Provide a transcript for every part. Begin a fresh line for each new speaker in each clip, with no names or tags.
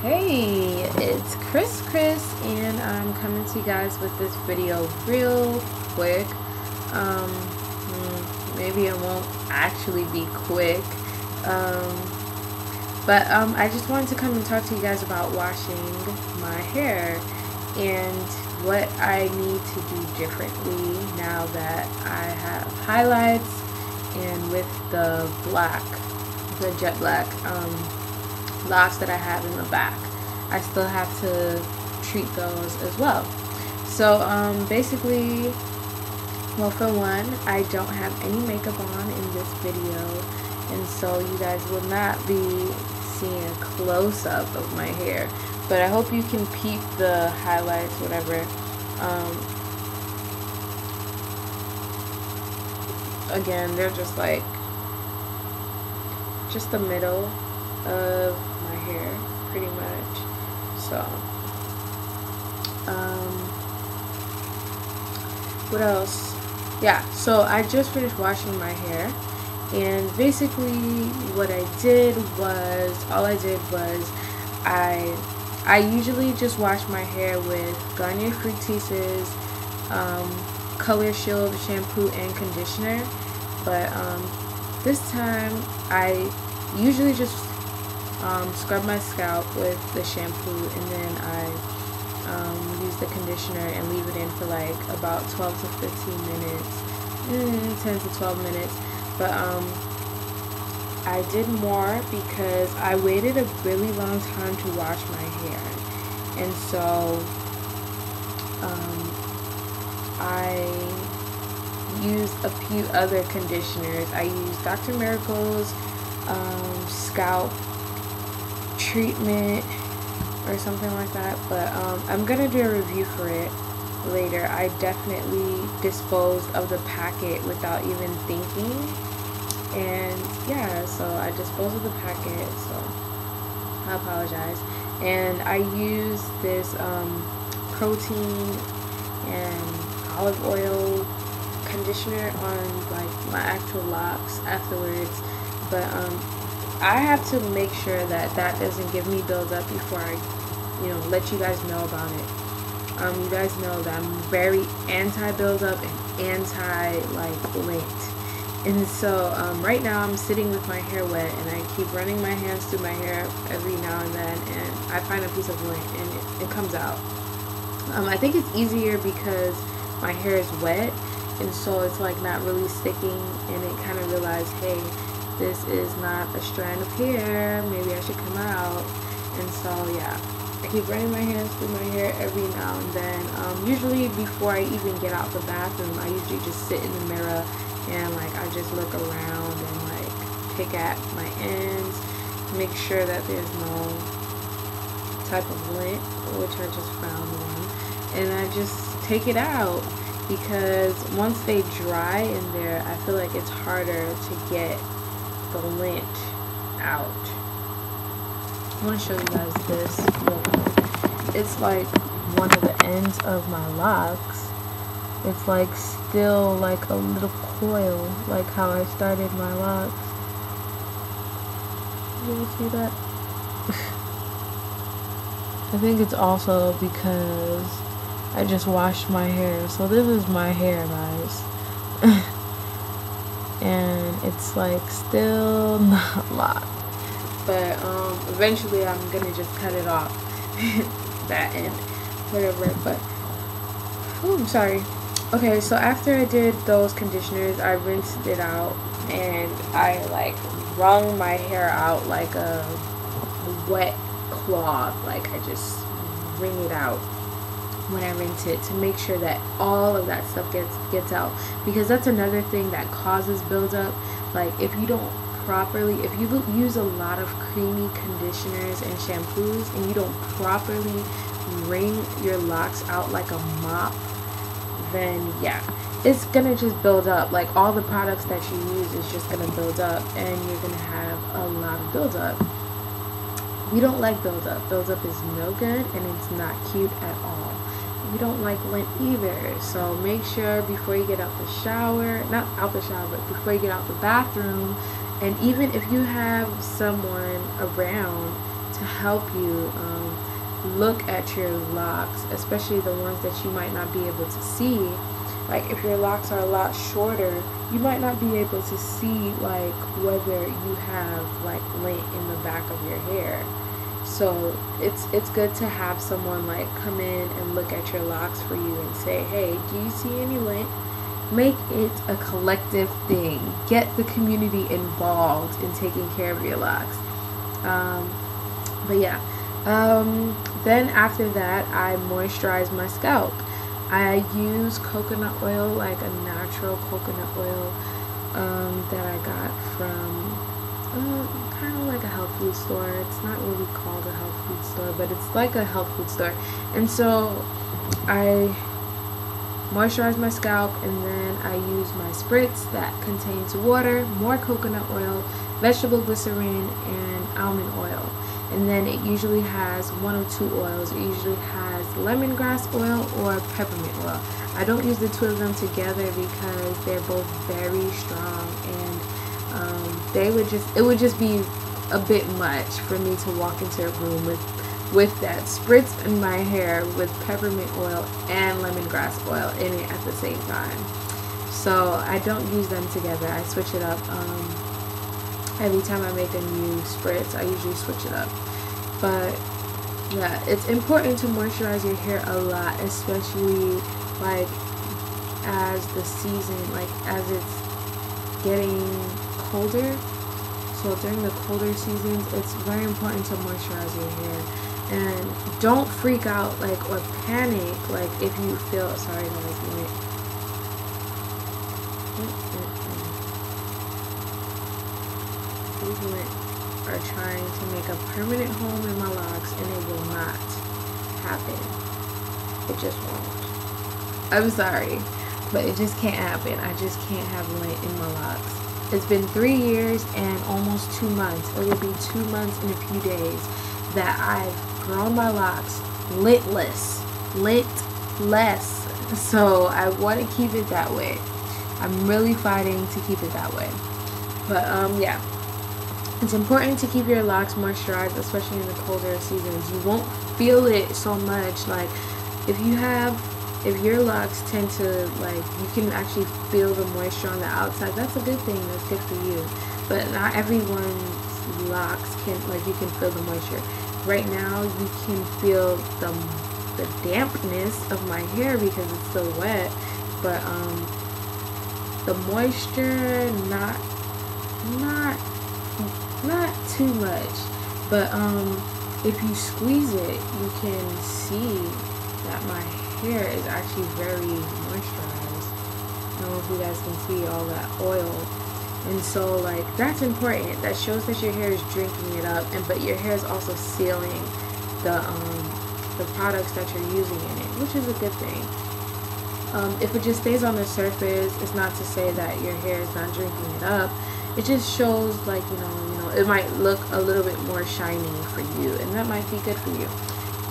Hey, it's chryschrys and I'm coming to you guys with this video real quick. Maybe it won't actually be quick, but I just wanted to come and talk to you guys about washing my hair and what I need to do differently now that I have highlights and with the jet black locks that I have in the back. I still have to treat those as well. So basically, well, for one, I don't have any makeup on in this video, and so you guys will not be seeing a close-up of my hair, but I hope you can peep the highlights, whatever. Again, they're just like the middle of my hair pretty much. So what else? Yeah, so I just finished washing my hair, and basically what I did was I usually just wash my hair with Garnier Fructis's Color Shield shampoo and conditioner, but this time I usually just scrub my scalp with the shampoo, and then I use the conditioner and leave it in for like about 12 to 15 minutes, 10 to 12 minutes. But I did more because I waited a really long time to wash my hair, and so I used a few other conditioners. I used Dr. Miracle's scalp treatment or something like that, but I'm gonna do a review for it later. I definitely disposed of the packet without even thinking, and yeah, so I disposed of the packet, so I apologize. And I used this protein and olive oil conditioner on like my actual locks afterwards, but I have to make sure that that doesn't give me buildup before I, let you guys know about it. You guys know that I'm very anti-buildup and anti-lint. And so right now I'm sitting with my hair wet, and I keep running my hands through my hair every now and then, and I find a piece of lint and it comes out. I think it's easier because my hair is wet, and so it's like not really sticking, and it kind of realized, hey, this is not a strand of hair, maybe I should come out. And so yeah, I keep running my hands through my hair every now and then. Usually before I even get out the bathroom, I usually just sit in the mirror and I just look around and pick at my ends, make sure that there's no type of lint, which I just found one, and I just take it out, because once they dry in there, I feel like it's harder to get the lint out. I want to show you guys this real quick. It's like one of the ends of my locks. It's like still like a little coil, like how I started my locks. Did you see that? I think it's also because I just washed my hair. So this is my hair, guys. And it's like still not locked, but eventually I'm gonna just cut it off that end, whatever. But I'm sorry. Okay, so after I did those conditioners, I rinsed it out, and I wrung my hair out like a wet cloth. I just wring it out when I rinse it, to make sure that all of that stuff gets out, because that's another thing that causes buildup. If you don't properly, if you use a lot of creamy conditioners and shampoos and you don't properly wring your locks out like a mop, then yeah, it's gonna just build up. All the products that you use is just gonna build up, and you're gonna have a lot of buildup. We don't like buildup. Buildup is no good, and it's not cute at all. We don't like lint either, so make sure before you get out the shower, not out the shower, but before you get out the bathroom, and even if you have someone around to to help you look at your locks, especially the ones that you might not be able to see. Like if your locks are a lot shorter, you might not be able to see like whether you have like lint in the back of your hair. So it's good to have someone like come in and look at your locks for you and say, hey, do you see any lint? Make it a collective thing. Get the community involved in taking care of your locks. But yeah, then after that, I moisturize my scalp. I use coconut oil, like a natural coconut oil that I got from kind of like a health food store. It's not really called a health food store, but it's like a health food store. And so I moisturize my scalp, and then I use my spritz that contains water, more coconut oil, vegetable glycerin, and almond oil. And then it usually has one or two oils. It usually has lemongrass oil or peppermint oil. I don't use the two of them together because they're both very strong, and it would just be a bit much for me to walk into a room with that spritz in my hair with peppermint oil and lemongrass oil in it at the same time. So I don't use them together. I switch it up. Every time I make a new spritz, I usually switch it up. But yeah, it's important to moisturize your hair a lot, especially like as the season, like as it's getting colder. So during the colder seasons, it's very important to moisturize your hair. And don't freak out like or panic like if you feel, sorry guys, these lint are trying to make a permanent home in my locks, and it will not happen. It just won't. I'm sorry, but it just can't happen. I just can't have lint in my locks. It's been 3 years and almost 2 months. It will be 2 months in a few days that I've grown my locks lintless. So I want to keep it that way. I'm really fighting to keep it that way. But yeah, it's important to keep your locks moisturized, especially in the colder seasons. You won't feel it so much. Like if your locks tend to, like, you can actually feel the moisture on the outside, that's a good thing. That's good for you. But not everyone's locks can, like, you can feel the moisture. Right now you can feel the dampness of my hair because it's still wet, but the moisture not too much. But if you squeeze it, you can see that my hair is actually very moisturized. I don't know if you guys can see all that oil. And so, like, that's important. That shows that your hair is drinking it up, but your hair is also sealing the products that you're using in it, which is a good thing. If it just stays on the surface, it's not to say that your hair is not drinking it up. It just shows, like, you know, it might look a little bit more shiny for you, and that might be good for you.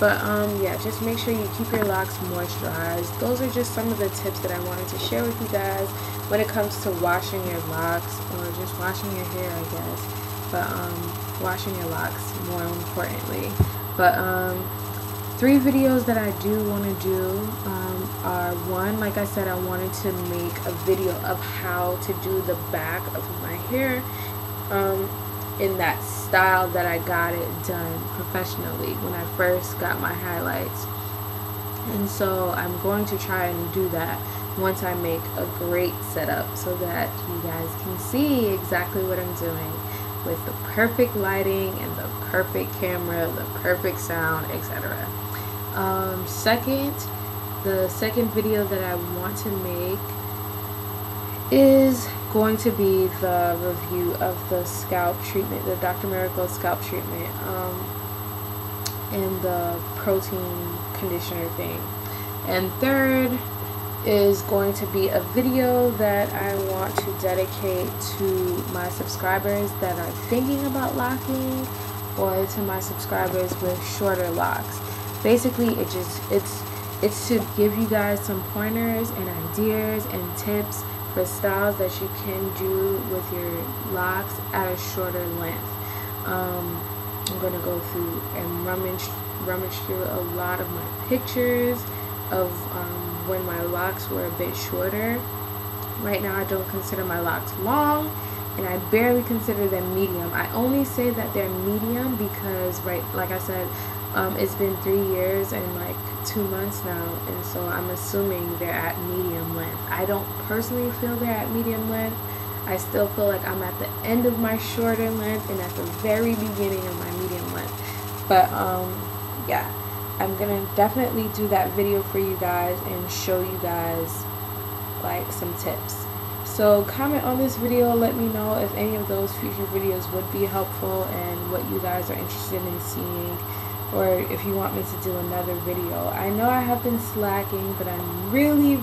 But yeah, just make sure you keep your locks moisturized. Those are just some of the tips that I wanted to share with you guys when it comes to washing your locks, or just washing your hair, I guess. But washing your locks more importantly. But 3 videos that I do want to do are, one, like I said, I wanted to make a video of how to do the back of my hair in that style that I got it done professionally when I first got my highlights. And so I'm going to try and do that once I make a great setup so that you guys can see exactly what I'm doing with the perfect lighting and the perfect camera, the perfect sound, etc. The second video that I want to make is going to be the review of the scalp treatment, the Dr. Miracle scalp treatment, and the protein conditioner thing. And third is going to be a video that I want to dedicate to my subscribers that are thinking about locking, or to my subscribers with shorter locks. Basically, it's to give you guys some pointers and ideas and tips for styles that you can do with your locks at a shorter length. I'm gonna go through and rummage through a lot of my pictures of when my locks were a bit shorter. Right now I don't consider my locks long, and I barely consider them medium. I only say that they're medium because, right, like I said, it's been 3 years and like 2 months now, and so I'm assuming they're at medium length. I don't personally feel they're at medium length. I still feel like I'm at the end of my shorter length and at the very beginning of my medium length. But yeah, I'm gonna definitely do that video for you guys and show you guys like some tips. So comment on this video, let me know if any of those future videos would be helpful and what you guys are interested in seeing, or if you want me to do another video. I know I have been slacking, but I'm really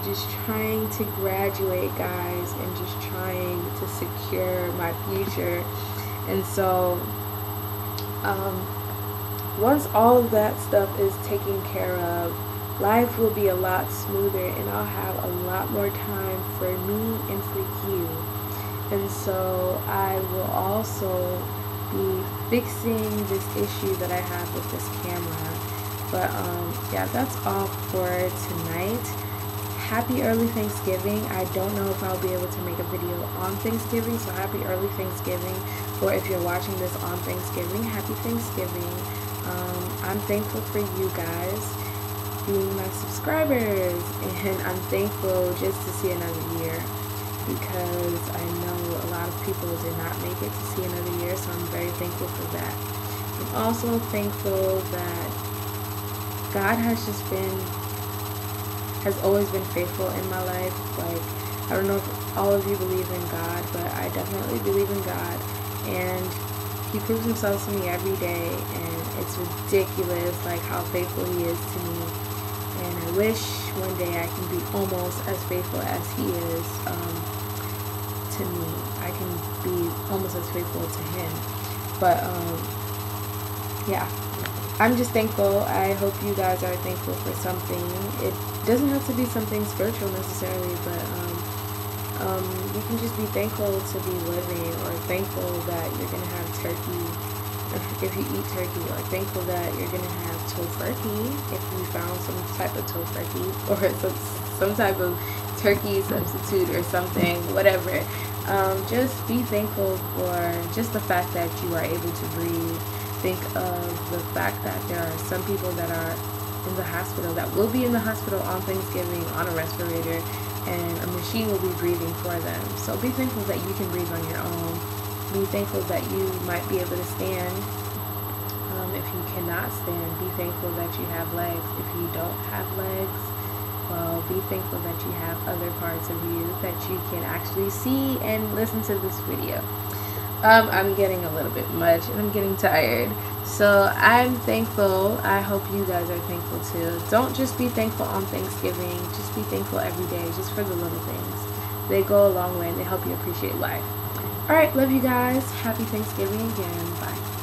just trying to graduate, guys, and just trying to secure my future. And so once all of that stuff is taken care of, life will be a lot smoother and I'll have a lot more time for me and for you. And so I will also be fixing this issue that I have with this camera. But yeah, that's all for tonight. Happy early Thanksgiving. I don't know if I'll be able to make a video on Thanksgiving, so happy early Thanksgiving. Or if you're watching this on Thanksgiving, happy Thanksgiving. I'm thankful for you guys being my subscribers, and I'm thankful just to see another year, because I know a lot of people did not make it to see another year, so I'm very thankful for that. I'm also thankful that God has always been faithful in my life. Like, I don't know if all of you believe in God, but I definitely believe in God, and He proves Himself to me every day, and it's ridiculous like how faithful He is to me. And I wish one day I can be almost as faithful as He is to me. I can be almost as faithful to Him. But yeah, I'm just thankful. I hope you guys are thankful for something. It doesn't have to be something spiritual necessarily, but you can just be thankful to be living, or thankful that you're gonna have turkey if you eat turkey, or thankful that you're gonna have tofurkey if you found some type of tofurkey, or some type of turkey substitute or something, whatever. Just be thankful for just the fact that you are able to breathe. Think of the fact that there are some people that are in the hospital, that will be in the hospital on Thanksgiving on a respirator, and a machine will be breathing for them. So be thankful that you can breathe on your own. Be thankful that you might be able to stand. If you cannot stand, be thankful that you have legs. If you don't have legs, well, be thankful that you have other parts of you that you can actually see and listen to this video. I'm getting a little bit much and I'm getting tired. So I'm thankful. I hope you guys are thankful too. Don't just be thankful on Thanksgiving. Just be thankful every day, just for the little things. They go a long way and they help you appreciate life. Alright, love you guys. Happy Thanksgiving again. Bye.